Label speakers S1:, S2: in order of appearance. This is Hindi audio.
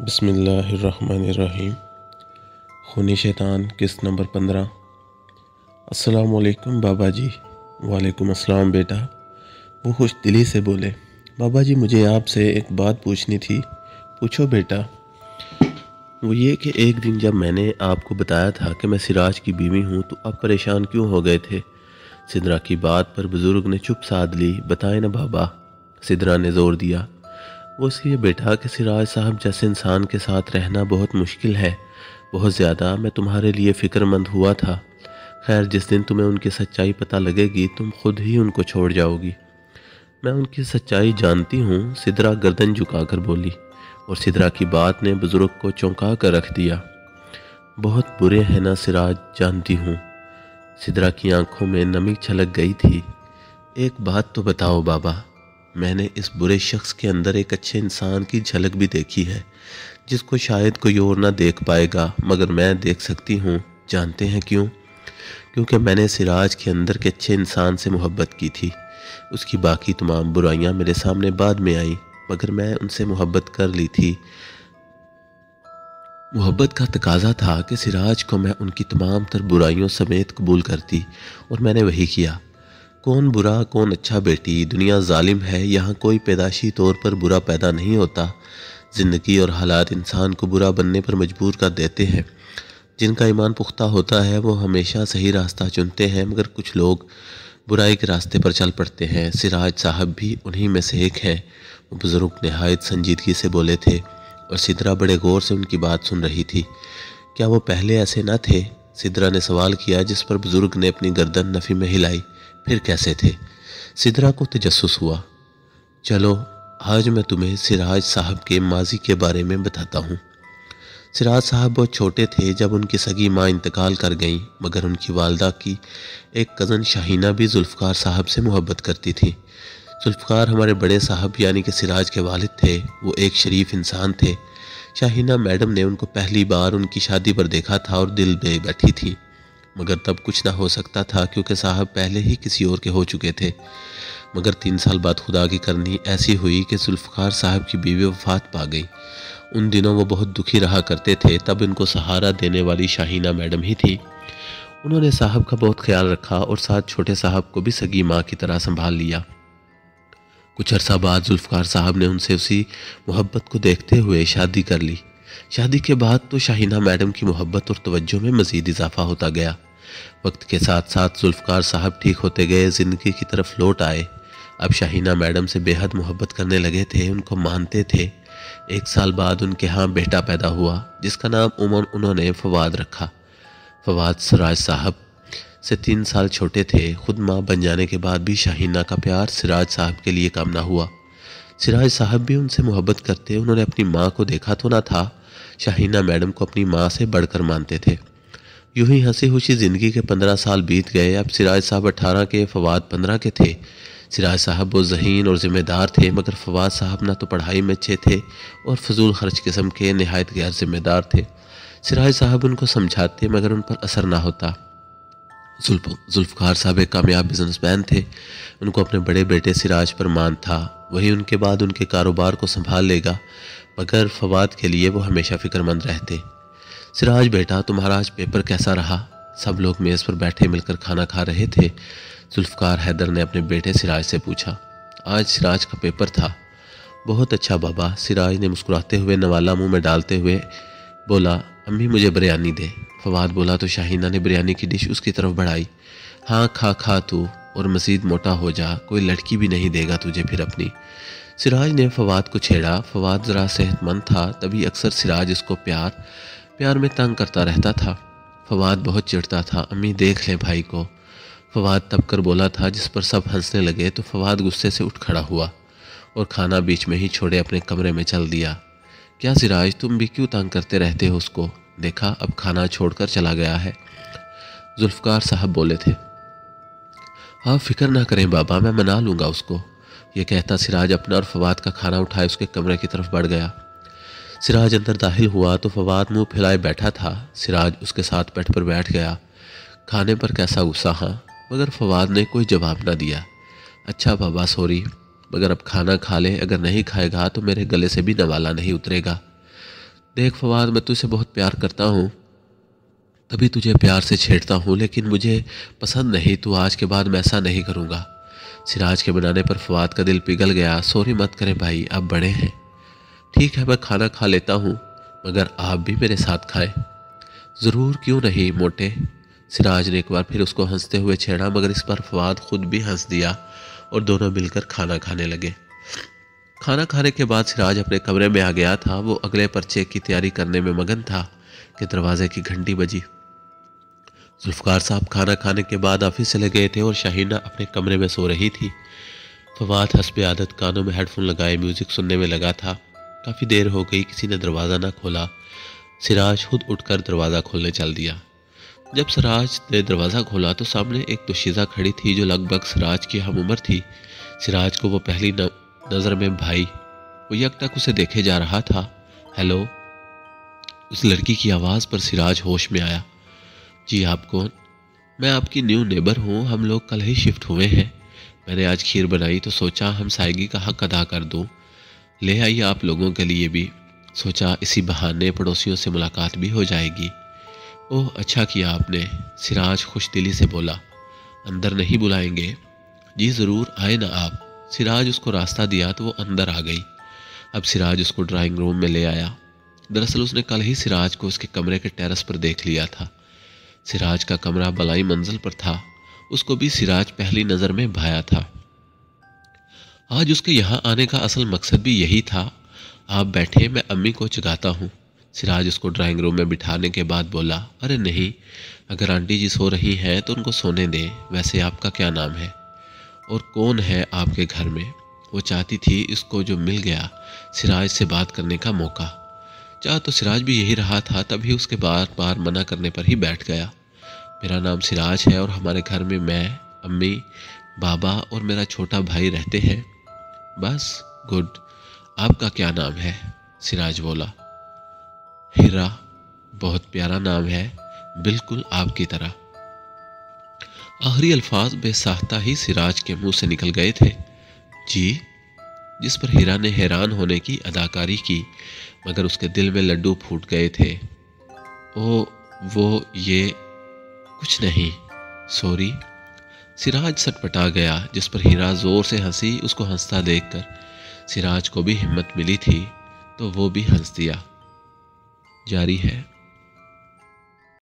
S1: बिस्मिल्लाहिर्रहमानिर्रहीम। खूनी शैतान किस्त नंबर 15। अस्सलामुअलैकुम बाबा जी। वालेकुम अस्सलाम बेटा। वो खुश दिली से बोले, बाबा जी मुझे आपसे एक बात पूछनी थी। पूछो बेटा। वो ये कि एक दिन जब मैंने आपको बताया था कि मैं सिराज की बीवी हूँ तो आप परेशान क्यों हो गए थे। सिद्रा की बात पर बुजुर्ग ने चुप साध ली। बताए ना बाबा। सिद्रा ने जोर दिया। वो इसलिए बेटा कि सिराज साहब जैसे इंसान के साथ रहना बहुत मुश्किल है, बहुत ज़्यादा। मैं तुम्हारे लिए फ़िक्रमंद हुआ था। खैर जिस दिन तुम्हें उनकी सच्चाई पता लगेगी तुम खुद ही उनको छोड़ जाओगी। मैं उनकी सच्चाई जानती हूँ, सिद्रा गर्दन झुकाकर बोली। और सिद्रा की बात ने बुज़ुर्ग को चौंका कर रख दिया। बहुत बुरे हैं ना सिराज, जानती हूँ। सिद्रा की आंखों में नमी छलक गई थी। एक बात तो बताओ बाबा, मैंने इस बुरे शख्स के अंदर एक अच्छे इंसान की झलक भी देखी है, जिसको शायद कोई और ना देख पाएगा, मगर मैं देख सकती हूँ। जानते हैं क्यों? क्योंकि मैंने सिराज के अंदर के अच्छे इंसान से मोहब्बत की थी। उसकी बाकी तमाम बुराइयाँ मेरे सामने बाद में आई, मगर मैं उनसे मोहब्बत कर ली थी। मोहब्बत का तकाजा था कि सिराज को मैं उनकी तमाम तर बुराइयों समेत कबूल करती, और मैंने वही किया। कौन बुरा कौन अच्छा बेटी, दुनिया जालिम है। यहाँ कोई पैदाशी तौर पर बुरा पैदा नहीं होता। ज़िंदगी और हालात इंसान को बुरा बनने पर मजबूर कर देते हैं। जिनका ईमान पुख्ता होता है वो हमेशा सही रास्ता चुनते हैं, मगर कुछ लोग बुराई के रास्ते पर चल पड़ते हैं। सिराज साहब भी उन्हीं में से एक हैं। वो बुज़ुर्ग नहायत संजीदगी से बोले थे, और सिद्रा बड़े गौर से उनकी बात सुन रही थी। क्या वो पहले ऐसे न थे? सिद्रा ने सवाल किया, जिस पर बुज़ुर्ग ने अपनी गर्दन नफ़ी में हिलाई। फिर कैसे थे? सिद्रा को तजस्सुस हुआ। चलो आज मैं तुम्हें सिराज साहब के माजी के बारे में बताता हूँ। सिराज साहब बहुत छोटे थे जब उनकी सगी माँ इंतकाल कर गईं, मगर उनकी वालदा की एक कज़न शाहीना भी जुल्फ़कार साहब से मोहब्बत करती थी। जुल्फ़कार हमारे बड़े साहब यानी कि सिराज के वालिद थे। वो एक शरीफ इंसान थे। शाहीना मैडम ने उनको पहली बार उनकी शादी पर देखा था और दिल में बैठी थी, मगर तब कुछ ना हो सकता था क्योंकि साहब पहले ही किसी और के हो चुके थे। मगर 3 साल बाद खुदा की करनी ऐसी हुई कि जुल्फ़कार साहब की बीवी वफात पा गई। उन दिनों वो बहुत दुखी रहा करते थे। तब इनको सहारा देने वाली शाहीना मैडम ही थी। उन्होंने साहब का बहुत ख्याल रखा और साथ छोटे साहब को भी सगी माँ की तरह संभाल लिया। कुछ अरसा बाद जुल्फ़कार साहब ने उनसे उसी मोहब्बत को देखते हुए शादी कर ली। शादी के बाद तो शाहीना मैडम की मोहब्बत और तवज्जो में मज़ीद इजाफा होता गया। वक्त के साथ साथ जुल्फ़कार साहब ठीक होते गए, ज़िंदगी की तरफ लौट आए। अब शाहीना मैडम से बेहद मोहब्बत करने लगे थे, उनको मानते थे। 1 साल बाद उनके यहाँ बेटा पैदा हुआ, जिसका नाम उन्होंने फवाद रखा। फवाद सिराज साहब से 3 साल छोटे थे। खुद माँ बन जाने के बाद भी शाहीना का प्यार सिराज साहब के लिए कम ना हुआ। सिराज साहब भी उनसे मोहब्बत करते। उन्होंने अपनी माँ को देखा तो ना था, शाहीना मैडम को अपनी माँ से बढ़कर मानते थे। यूं ही हंसी खुशी ज़िंदगी के 15 साल बीत गए। अब सिराज साहब 18 के, फवाद 15 के थे। सिराज साहब बहुत ज़हीन और ज़िम्मेदार थे, मगर फवाद साहब ना तो पढ़ाई में अच्छे थे और फजूल खर्च किस्म के नहायत गैर जिम्मेदार थे। सिराज साहब उनको समझाते मगर उन पर असर ना होता। जुल्फ़कार साहब एक कामयाब बिजनेसमैन थे। उनको अपने बड़े बेटे सिराज पर मान था, वही उनके बाद उनके कारोबार को संभाल लेगा। मगर फवाद के लिए वो हमेशा फ़िक्रमंद रहते। सिराज बेटा, तुम्हारा आज पेपर कैसा रहा? सब लोग मेज़ पर बैठे मिलकर खाना खा रहे थे। जुल्फ़कार हैदर ने अपने बेटे सिराज से पूछा। आज सिराज का पेपर था। बहुत अच्छा बाबा, सिराज ने मुस्कुराते हुए नवाला मुंह में डालते हुए बोला। अम्मी मुझे बिरयानी दे। फवाद बोला तो शाहीना ने बिरयानी की डिश उसकी तरफ बढ़ाई। हाँ खा खा तू, और मज़ीद मोटा हो जा, कोई लड़की भी नहीं देगा तुझे फिर अपनी। सिराज ने फवाद को छेड़ा। फवाद ज़रा सेहतमंद था, तभी अक्सर सिराज इसको प्यार में तंग करता रहता था। फवाद बहुत चिढ़ता था। अम्मी देख ले भाई को, फवाद तब कर बोला था, जिस पर सब हंसने लगे तो फवाद गुस्से से उठ खड़ा हुआ और खाना बीच में ही छोड़े अपने कमरे में चल दिया। क्या सिराज, तुम भी क्यों तंग करते रहते हो उसको? देखा अब खाना छोड़कर चला गया है। जुल्फ़कार साहब बोले थे। हाँ फिक्र ना करें बाबा, मैं मना लूँगा उसको। ये कहता सिराज अपना और फवाद का खाना उठाए उसके कमरे की तरफ बढ़ गया। सिराज अंदर दाखिल हुआ तो फवाद मुंह फैलाए बैठा था। सिराज उसके साथ बेड पर बैठ गया। खाने पर कैसा गुस्सा, हाँ, मगर फवाद ने कोई जवाब ना दिया। अच्छा बाबा सॉरी, मगर अब खाना खा ले, अगर नहीं खाएगा तो मेरे गले से भी नवाला नहीं उतरेगा। देख फवाद, मैं तुझसे बहुत प्यार करता हूँ, तभी तुझे प्यार से छेड़ता हूँ, लेकिन मुझे पसंद नहीं। तो आज के बाद मैं ऐसा नहीं करूँगा। सिराज के मनाने पर फवाद का दिल पिघल गया। सॉरी मत करें भाई, आप बड़े हैं। ठीक है, मैं खाना खा लेता हूँ, मगर आप भी मेरे साथ खाएं। ज़रूर, क्यों नहीं मोटे। सिराज ने एक बार फिर उसको हंसते हुए छेड़ा, मगर इस बार फवाद खुद भी हंस दिया और दोनों मिलकर खाना खाने लगे। खाना खाने के बाद सिराज अपने कमरे में आ गया था। वो अगले पर्चे की तैयारी करने में मगन था कि दरवाजे की घंटी बजी। जुल्फ़कार साहब खाना खाने के बाद ऑफिस चले गए थे और शाहीना अपने कमरे में सो रही थी। फवाद हस्बे आदत कानों में हेडफोन लगाए म्यूज़िक सुनने में लगा था। काफ़ी देर हो गई, किसी ने दरवाज़ा ना खोला। सिराज खुद उठकर दरवाज़ा खोलने चल दिया। जब सिराज ने दरवाज़ा खोला तो सामने एक दोशीज़ा खड़ी थी जो लगभग सिराज की हम उम्र थी। सिराज को वो पहली नज़र में भाई, वो यकटक उसे देखे जा रहा था। हेलो, उस लड़की की आवाज़ पर सिराज होश में आया। जी आप कौन? मैं आपकी न्यू नेबर हूँ, हम लोग कल ही शिफ्ट हुए हैं। मैंने आज खीर बनाई तो सोचा हम साइगी का हक अदा कर दूँ, ले आई आप लोगों के लिए भी। सोचा इसी बहाने पड़ोसियों से मुलाकात भी हो जाएगी। ओह अच्छा किया आपने, सिराज खुश दिली से बोला। अंदर नहीं बुलाएंगे? जी ज़रूर, आए ना आप। सिराज उसको रास्ता दिया तो वो अंदर आ गई। अब सिराज उसको ड्राइंग रूम में ले आया। दरअसल उसने कल ही सिराज को उसके कमरे के टेरेस पर देख लिया था। सिराज का कमरा बलाई मंजिल पर था। उसको भी सिराज पहली नज़र में भाया था। आज उसके यहाँ आने का असल मकसद भी यही था। आप बैठे, मैं अम्मी को जगाता हूँ। सिराज उसको ड्राइंग रूम में बिठाने के बाद बोला, अरे नहीं, अगर आंटी जी सो रही हैं तो उनको सोने दें। वैसे आपका क्या नाम है और कौन है आपके घर में? वो चाहती थी इसको जो मिल गया सिराज से बात करने का मौका। चाह तो सिराज भी यही रहा था, तभी उसके बार बार मना करने पर ही बैठ गया। मेरा नाम सिराज है और हमारे घर में मैं, अम्मी, बाबा और मेरा छोटा भाई रहते हैं। बस? गुड। आपका क्या नाम है? सिराज बोला। हीरा। बहुत प्यारा नाम है, बिल्कुल आपकी तरह। आखिरी अल्फाज बेसाख्ता ही सिराज के मुंह से निकल गए थे। जी? जिस पर हीरा ने हैरान होने की अदाकारी की, मगर उसके दिल में लड्डू फूट गए थे। ओ वो ये कुछ नहीं, सॉरी। सिराज सटपटा गया, जिस पर हीरा जोर से हंसी। उसको हंसता देखकर सिराज को भी हिम्मत मिली थी तो वो भी हंस दिया। जारी है।